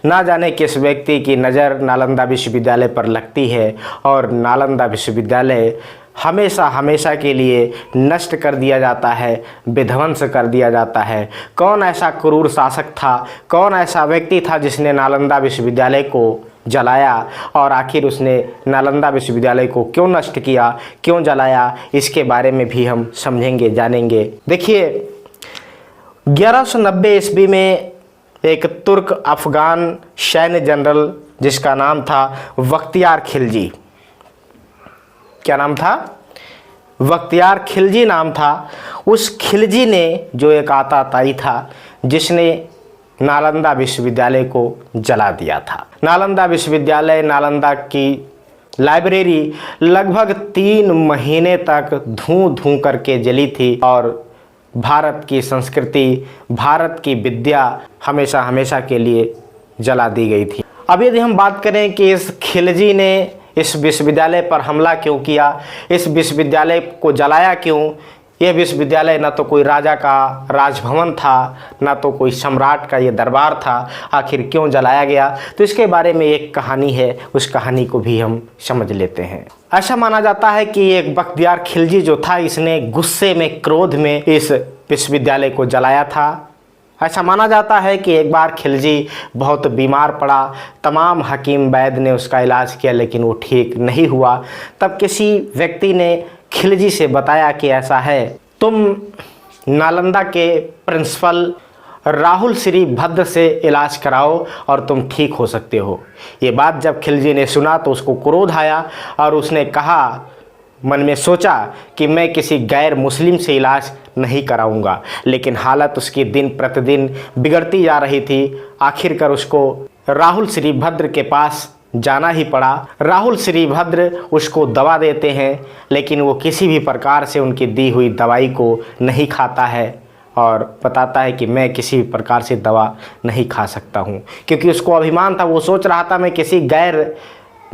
ना जाने किस व्यक्ति की नज़र नालंदा विश्वविद्यालय पर लगती है और नालंदा विश्वविद्यालय हमेशा हमेशा के लिए नष्ट कर दिया जाता है, विध्वंस कर दिया जाता है। कौन ऐसा क्रूर शासक था, कौन ऐसा व्यक्ति था जिसने नालंदा विश्वविद्यालय को जलाया, और आखिर उसने नालंदा विश्वविद्यालय को क्यों नष्ट किया, क्यों जलाया, इसके बारे में भी हम समझेंगे, जानेंगे। देखिए, 1190 ईस्वी में एक तुर्क अफ़गान सैन्य जनरल जिसका नाम था बख्तियार खिलजी, क्या नाम था? बख्तियार खिलजी नाम था। उस खिलजी ने जो एक आताताई था जिसने नालंदा विश्वविद्यालय को जला दिया था। नालंदा विश्वविद्यालय, नालंदा की लाइब्रेरी लगभग 3 महीने तक धूं धूं करके जली थी और भारत की संस्कृति, भारत की विद्या हमेशा हमेशा के लिए जला दी गई थी। अब यदि हम बात करें कि इस खिलजी ने इस विश्वविद्यालय पर हमला क्यों किया, इस विश्वविद्यालय को जलाया क्यों, यह विश्वविद्यालय ना तो कोई राजा का राजभवन था, ना तो कोई सम्राट का ये दरबार था, आखिर क्यों जलाया गया, तो इसके बारे में एक कहानी है, उस कहानी को भी हम समझ लेते हैं। ऐसा माना जाता है कि एक बख्तियार खिलजी जो था, इसने गुस्से में, क्रोध में इस विश्वविद्यालय को जलाया था। ऐसा माना जाता है कि एक बार खिलजी बहुत बीमार पड़ा, तमाम हकीम वैद्य ने उसका इलाज किया लेकिन वो ठीक नहीं हुआ। तब किसी व्यक्ति ने खिलजी से बताया कि ऐसा है, तुम नालंदा के प्रिंसिपल राहुल श्रीभद्र से इलाज कराओ और तुम ठीक हो सकते हो। ये बात जब खिलजी ने सुना तो उसको क्रोध आया और उसने कहा, मन में सोचा कि मैं किसी गैर मुस्लिम से इलाज नहीं कराऊंगा, लेकिन हालत उसकी दिन प्रतिदिन बिगड़ती जा रही थी। आखिरकार उसको राहुल श्रीभद्र के पास जाना ही पड़ा। राहुल श्रीभद्र उसको दवा देते हैं लेकिन वो किसी भी प्रकार से उनकी दी हुई दवाई को नहीं खाता है और बताता है कि मैं किसी भी प्रकार से दवा नहीं खा सकता हूँ, क्योंकि उसको अभिमान था। वो सोच रहा था मैं किसी गैर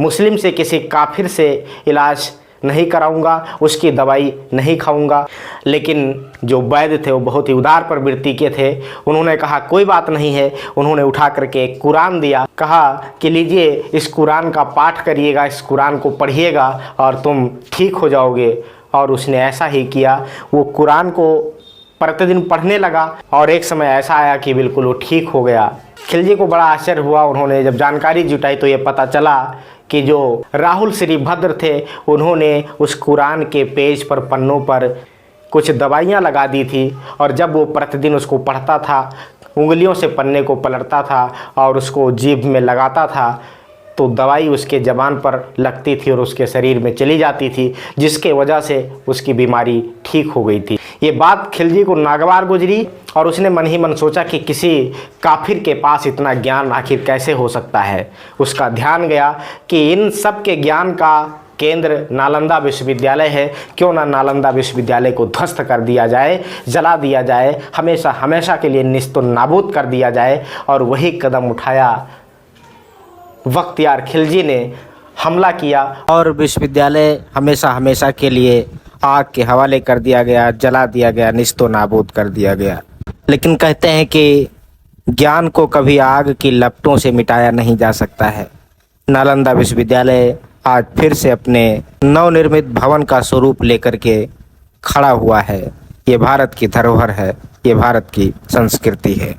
मुस्लिम से, किसी काफिर से इलाज नहीं कराऊंगा, उसकी दवाई नहीं खाऊंगा। लेकिन जो वैद्य थे वो बहुत ही उदार प्रवृत्ति के थे। उन्होंने कहा कोई बात नहीं है। उन्होंने उठा करके एक कुरान दिया, कहा कि लीजिए इस कुरान का पाठ करिएगा, इस कुरान को पढ़िएगा और तुम ठीक हो जाओगे। और उसने ऐसा ही किया। वो कुरान को प्रतिदिन पढ़ने लगा और एक समय ऐसा आया कि बिल्कुल वो ठीक हो गया। खिलजी को बड़ा आश्चर्य हुआ। उन्होंने जब जानकारी जुटाई तो ये पता चला कि जो राहुल श्रीभद्र थे उन्होंने उस कुरान के पेज पर, पन्नों पर कुछ दवाइयाँ लगा दी थी और जब वो प्रतिदिन उसको पढ़ता था, उंगलियों से पन्ने को पलटता था और उसको जीभ में लगाता था तो दवाई उसके ज़बान पर लगती थी और उसके शरीर में चली जाती थी, जिसके वजह से उसकी बीमारी ठीक हो गई थी। ये बात खिलजी को नागवार गुजरी और उसने मन ही मन सोचा कि किसी काफिर के पास इतना ज्ञान आखिर कैसे हो सकता है। उसका ध्यान गया कि इन सब के ज्ञान का केंद्र नालंदा विश्वविद्यालय है, क्यों ना नालंदा विश्वविद्यालय को ध्वस्त कर दिया जाए, जला दिया जाए, हमेशा हमेशा के लिए निस्तो नाबूद कर दिया जाए। और वही कदम उठाया बख्तियार खिलजी ने, हमला किया और विश्वविद्यालय हमेशा हमेशा के लिए आग के हवाले कर दिया गया, जला दिया गया, निस्तो नाबूद कर दिया गया। लेकिन कहते हैं कि ज्ञान को कभी आग की लपटों से मिटाया नहीं जा सकता है। नालंदा विश्वविद्यालय आज फिर से अपने नवनिर्मित भवन का स्वरूप लेकर के खड़ा हुआ है। ये भारत की धरोहर है, ये भारत की संस्कृति है।